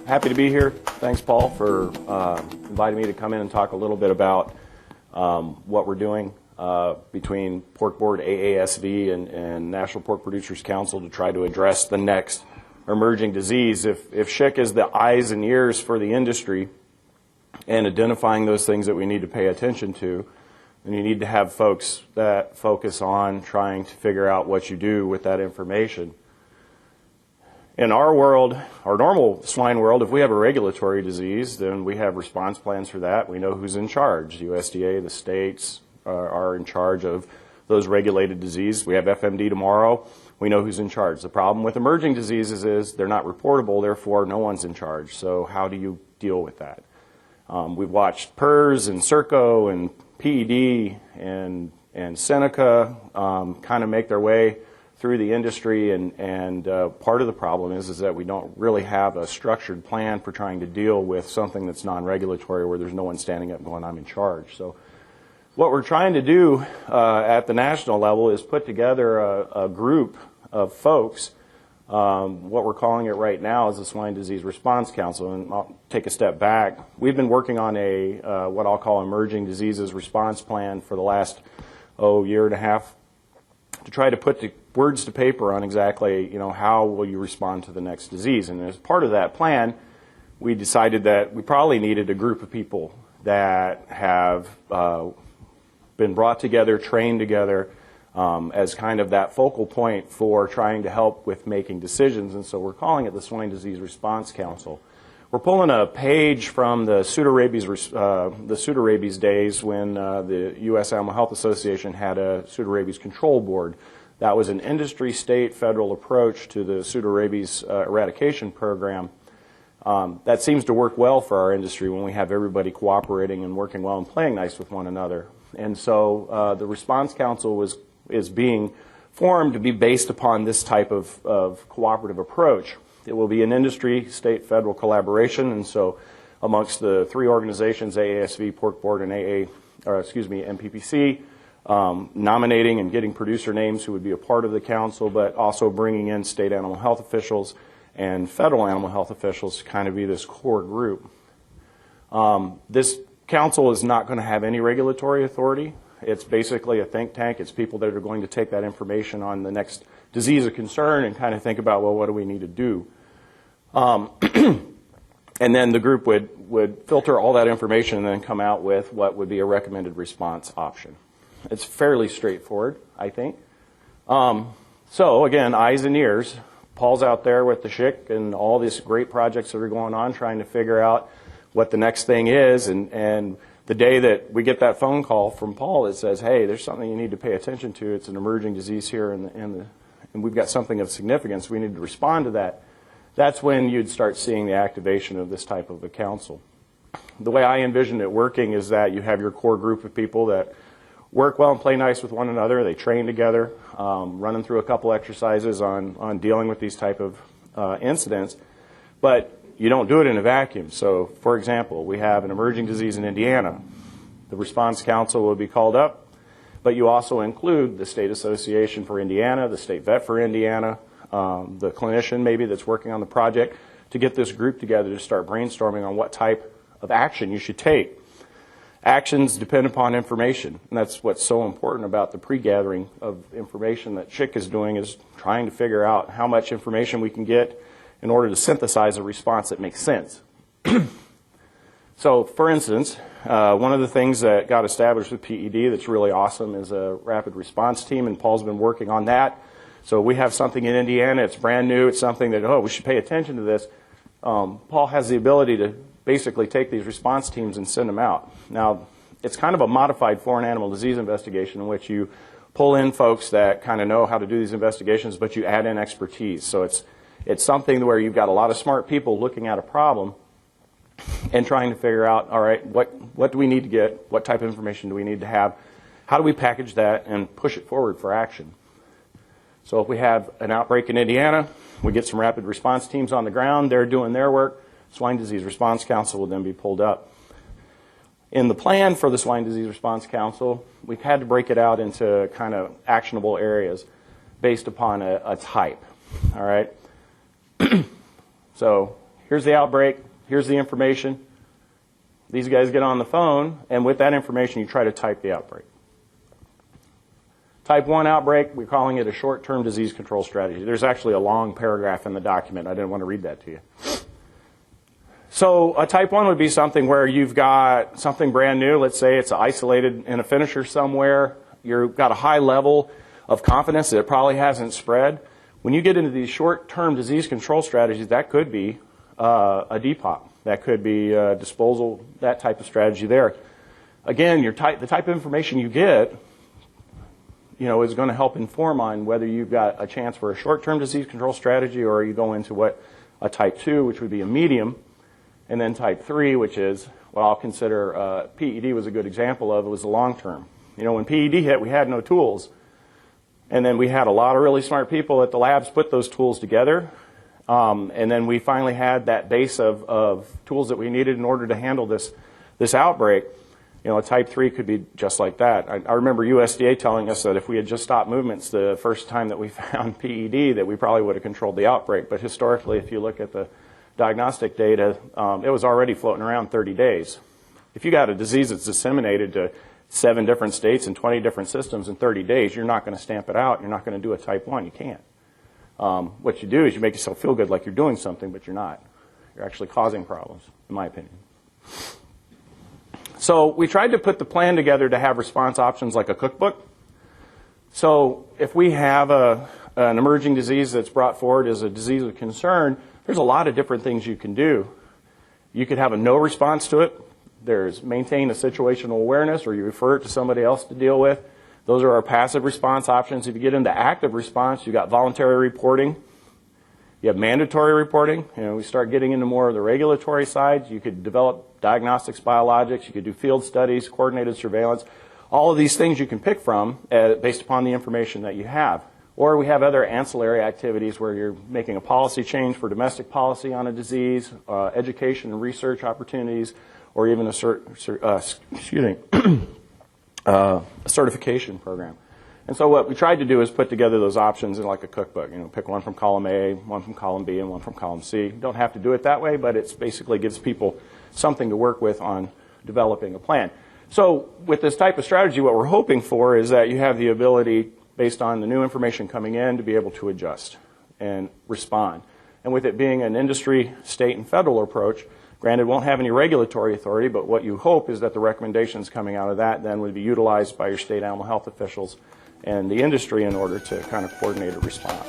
happy to be here. Thanks, Paul, for inviting me to come in and talk a little bit about what we're doing between Pork Board, AASV, and National Pork Producers Council to try to address the next emerging disease. If SHIC is the eyes and ears for the industry and identifying those things that we need to pay attention to, then you need to have folks that focus on trying to figure out what you do with that information. In our world, our normal swine world, if we have a regulatory disease, then we have response plans for that. We know who's in charge. USDA, the states are in charge of those regulated diseases. We have FMD tomorrow. We know who's in charge. The problem with emerging diseases is they're not reportable, therefore no one's in charge. So how do you deal with that? We've watched PRRS and CIRCO and PED and Seneca kind of make their way through the industry, and part of the problem is that we don't really have a structured plan for trying to deal with something that's non-regulatory where there's no one standing up going, I'm in charge. So what we're trying to do at the national level is put together a group of folks. What we're calling it right now is the Swine Disease Response Council, and I'll take a step back. We've been working on a what I'll call emerging diseases response plan for the last year and a half to try to put the words to paper on exactly, how will you respond to the next disease. And as part of that plan, we decided that we probably needed a group of people that have been brought together, trained together, as kind of that focal point for trying to help with making decisions. And so we're calling it the Swine Disease Response Council. We're pulling a page from the pseudorabies days when the U.S. Animal Health Association had a pseudorabies control board. That was an industry, state, federal approach to the pseudorabies eradication program. That seems to work well for our industry when we have everybody cooperating and working well and playing nice with one another. And so the Response Council is being formed to be based upon this type of cooperative approach. It will be an industry, state, federal collaboration, and so amongst the three organizations, AASV, Pork Board, and MPPC, nominating and getting producer names who would be a part of the council, but also bringing in state animal health officials and federal animal health officials to kind of be this core group. This council is not going to have any regulatory authority. It's basically a think tank. It's people that are going to take that information on the next disease of concern and kind of think about, well, what do we need to do? And then the group would filter all that information and then come out with what would be a recommended response option. It's fairly straightforward, I think. So again, eyes and ears. Paul's out there with the SHIC and all these great projects that are going on trying to figure out what the next thing is, and the day that we get that phone call from Paul that says, hey, there's something you need to pay attention to, it's an emerging disease here, and we've got something of significance, we need to respond to that, that's when you'd start seeing the activation of this type of a council. The way I envision it working is that you have your core group of people that work well and play nice with one another, they train together, running through a couple exercises on dealing with these type of incidents, but you don't do it in a vacuum. So, for example, we have an emerging disease in Indiana. The Response Council will be called up, but you also include the State Association for Indiana, the State Vet for Indiana, the clinician maybe that's working on the project, to get this group together to start brainstorming on what type of action you should take. Actions depend upon information, and that's what's so important about the pre-gathering of information that SHIC is doing, is trying to figure out how much information we can get in order to synthesize a response that makes sense. So, for instance, one of the things that got established with PED that's really awesome is a rapid response team, and Paul's been working on that. So we have something in Indiana, it's brand new, it's something that, we should pay attention to this. Paul has the ability to basically take these response teams and send them out. Now, it's kind of a modified foreign animal disease investigation in which you pull in folks that kind of know how to do these investigations, but you add in expertise. So it's something where you've got a lot of smart people looking at a problem and trying to figure out, all right, what do we need to get? What type of information do we need to have? How do we package that and push it forward for action? So if we have an outbreak in Indiana, we get some rapid response teams on the ground. They're doing their work. Swine Disease Response Council will then be pulled up. In the plan for the Swine Disease Response Council, we've had to break it out into kind of actionable areas based upon a type. All right? So here's the outbreak, here's the information. These guys get on the phone, and with that information, you try to type the outbreak. Type 1 outbreak, we're calling it a short-term disease control strategy. There's actually a long paragraph in the document. I didn't want to read that to you. So a type 1 would be something where you've got something brand new. Let's say it's isolated in a finisher somewhere. You've got a high level of confidence that it probably hasn't spread. When you get into these short-term disease control strategies, that could be a depop. That could be disposal, that type of strategy there. Again, the type of information you get, is going to help inform on whether you've got a chance for a short-term disease control strategy, or you go into what a type 2, which would be a medium, and then type 3, which is what I'll consider PED was a good example of. It was the long-term. When PED hit, we had no tools. And then we had a lot of really smart people at the labs put those tools together. And then we finally had that base of tools that we needed in order to handle this outbreak. A type 3 could be just like that. I remember USDA telling us that if we had just stopped movements the first time that we found PED, that we probably would have controlled the outbreak. But historically, if you look at the diagnostic data, it was already floating around 30 days. If you got a disease that's disseminated to 7 different states and 20 different systems in 30 days, you're not going to stamp it out. You're not going to do a type 1. You can't. What you do is you make yourself feel good like you're doing something, but you're not. You're actually causing problems, in my opinion. So we tried to put the plan together to have response options like a cookbook. So if we have an emerging disease that's brought forward as a disease of concern, there's a lot of different things you can do. You could have a no response to it. There's maintain a situational awareness, or you refer it to somebody else to deal with. Those are our passive response options. If you get into active response, you've got voluntary reporting. You have mandatory reporting. We start getting into more of the regulatory side. You could develop diagnostics, biologics. You could do field studies, coordinated surveillance. All of these things you can pick from based upon the information that you have. Or we have other ancillary activities where you're making a policy change for domestic policy on a disease, education and research opportunities, or even a certification program. And so what we tried to do is put together those options in like a cookbook. Pick one from column A, one from column B, and one from column C. You don't have to do it that way, but it basically gives people something to work with on developing a plan. So with this type of strategy, what we're hoping for is that you have the ability, based on the new information coming in, to be able to adjust and respond. And with it being an industry, state, and federal approach, granted, it won't have any regulatory authority, but what you hope is that the recommendations coming out of that then would be utilized by your state animal health officials and the industry in order to kind of coordinate a response.